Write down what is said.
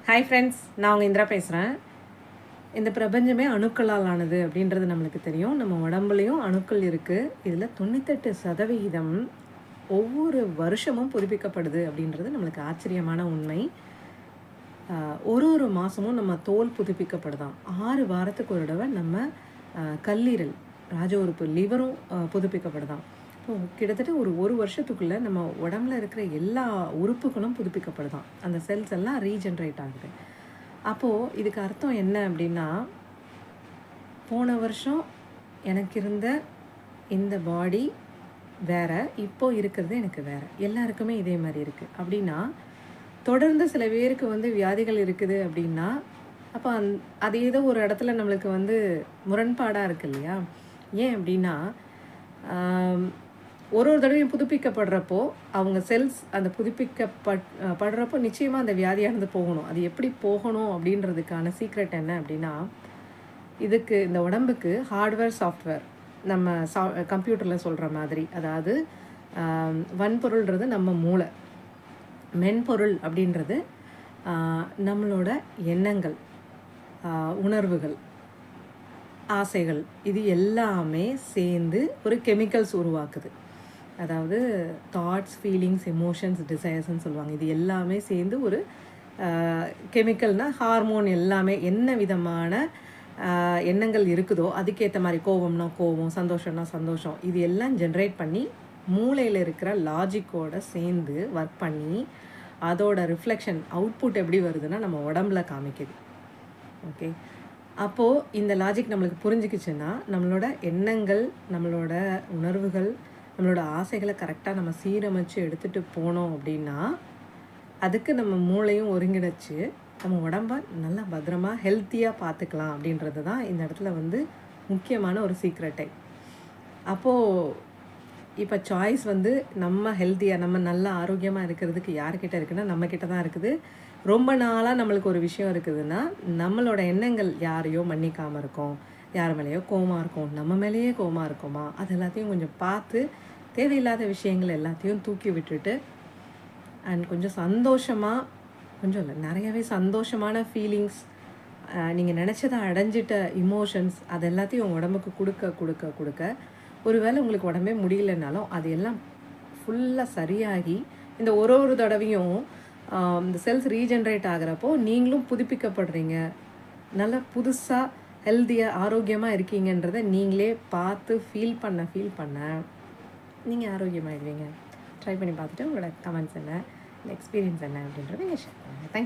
Hi friends, நான் உங்கள் இந்திரா பேசுகிறேன். இந்த பிரபஞ்சமே அணுக்களால் ஆனது அப்படின்றது நம்மளுக்கு தெரியும். நம்ம உடம்புலையும் அணுக்கள் இருக்குது. இதில் 98% ஒவ்வொரு வருஷமும் புதுப்பிக்கப்படுது அப்படின்றது நம்மளுக்கு ஆச்சரியமான உண்மை. ஒரு மாதமும் நம்ம தோல் புதுப்பிக்கப்படுதான். 6 வாரத்துக்கு ஒரு தடவை நம்ம கல்லீரல், ராஜ உறுப்பு, லிவரும் புதுப்பிக்கப்படுதான். கிட்டத்தட்ட ஒரு வருஷத்துக்குள்ளே நம்ம உடம்புல இருக்கிற எல்லா உறுப்புகளும் புதுப்பிக்கப்படுதான். அந்த செல்ஸ் எல்லாம் ரீஜென்ரேட் ஆகுது. அப்போது இதுக்கு அர்த்தம் என்ன அப்படின்னா, போன வருஷம் எனக்கு இருந்த இந்த பாடி வேற, இப்போ இருக்கிறது எனக்கு வேற. எல்லாருக்குமே இதே மாதிரி இருக்குது அப்படின்னா, தொடர்ந்து சில பேருக்கு வியாதிகள் இருக்குது அப்படின்னா, அப்போ அது ஏதோ ஒரு இடத்துல நம்மளுக்கு முரண்பாடாக இருக்குது இல்லையா? ஏன் அப்படின்னா, ஒரு தடவையும் புதுப்பிக்கப்படுறப்போ அவங்க செல்ஸ் அந்த படுறப்போ நிச்சயமாக அந்த வியாதியானது போகணும். அது எப்படி போகணும் அப்படின்றதுக்கான சீக்ரெட் என்ன அப்படின்னா, இதுக்கு இந்த உடம்புக்கு ஹார்ட்வேர், சாஃப்ட்வேர், நம்ம கம்ப்யூட்டரில் சொல்கிற மாதிரி, அதாவது வன்பொருள்ன்றது நம்ம மூளை, மென்பொருள் அப்படின்றது நம்மளோட எண்ணங்கள், உணர்வுகள், ஆசைகள், இது எல்லாமே சேர்ந்து ஒரு கெமிக்கல்ஸ் உருவாக்குது. அதாவது தாட்ஸ், ஃபீலிங்ஸ், எமோஷன்ஸ், டிசைர்ஸ்ன்னு சொல்லுவாங்க. இது எல்லாமே சேர்ந்து ஒரு கெமிக்கல்னால் ஹார்மோன், எல்லாமே என்ன விதமான எண்ணங்கள் இருக்குதோ அதுக்கேற்ற மாதிரி, கோவம்னா கோவம், சந்தோஷம்னா சந்தோஷம், இது எல்லாம் ஜென்ரேட் பண்ணி மூளையில் இருக்கிற லாஜிக்கோடு சேர்ந்து ஒர்க் பண்ணி அதோட ரிஃப்ளெக்ஷன், அவுட்புட் எப்படி வருதுன்னா நம்ம உடம்புல காமிக்குது. ஓகே, அப்போது இந்த லாஜிக் நம்மளுக்கு புரிஞ்சுக்கிச்சுன்னா நம்மளோட எண்ணங்கள், நம்மளோட உணர்வுகள், நம்மளோட ஆசைகளை கரெக்டாக நம்ம சீரமைச்சு எடுத்துகிட்டு போனோம் அப்படின்னா, அதுக்கு நம்ம மூளையும் ஒருங்கிணைச்சு நம்ம உடம்ப நல்லா பத்திரமாக ஹெல்த்தியாக பார்த்துக்கலாம் அப்படின்றது தான் இந்த இடத்துல முக்கியமான ஒரு சீக்ரெட்டை. அப்போது இப்போ சாய்ஸ் நம்ம ஹெல்த்தியாக, நம்ம நல்லா ஆரோக்கியமாக இருக்கிறதுக்கு யார்கிட்ட இருக்குன்னா நம்மக்கிட்ட தான் இருக்குது. ரொம்ப நாளாக நம்மளுக்கு ஒரு விஷயம் இருக்குதுன்னா, நம்மளோட எண்ணங்கள் யாரையோ மன்னிக்காமல் இருக்கோம், யார் மேலேயோ கோவமாக இருக்கும், நம்ம மேலேயே கோவமாக இருக்குமா, அது எல்லாத்தையும் கொஞ்சம் பார்த்து தேவையில்லாத விஷயங்கள் எல்லாத்தையும் தூக்கி விட்டுட்டு அண்ட் கொஞ்சம் சந்தோஷமாக, கொஞ்சம் இல்லை நிறையவே சந்தோஷமான ஃபீலிங்ஸ், நீங்கள் நினச்சதை அடைஞ்சிட்ட இமோஷன்ஸ், அது எல்லாத்தையும் உங்கள் உடம்புக்கு கொடுக்க கொடுக்க கொடுக்க ஒருவேளை உங்களுக்கு உடம்பே முடியலனாலும் அது எல்லாம் ஃபுல்லாக சரியாகி இந்த ஒரு தடவையும் இந்த செல்ஸ் ரீஜென்ரேட் ஆகிறப்போ நீங்களும் புதுப்பிக்கப்படுறீங்க, நல்லா புதுசாக ஹெல்த்தியாக ஆரோக்கியமாக இருக்கீங்கன்றதை நீங்களே பார்த்து ஃபீல் பண்ண நீங்கள் ஆரோக்கியமாகிடுவீங்க. ட்ரை பண்ணி பார்த்துட்டு உங்களோட கமெண்ட்ஸ் என்ன, எக்ஸ்பீரியன்ஸ் என்ன அப்படின்றத நீங்கள் ஷேர் பண்ணுங்கள். தேங்க்யூ.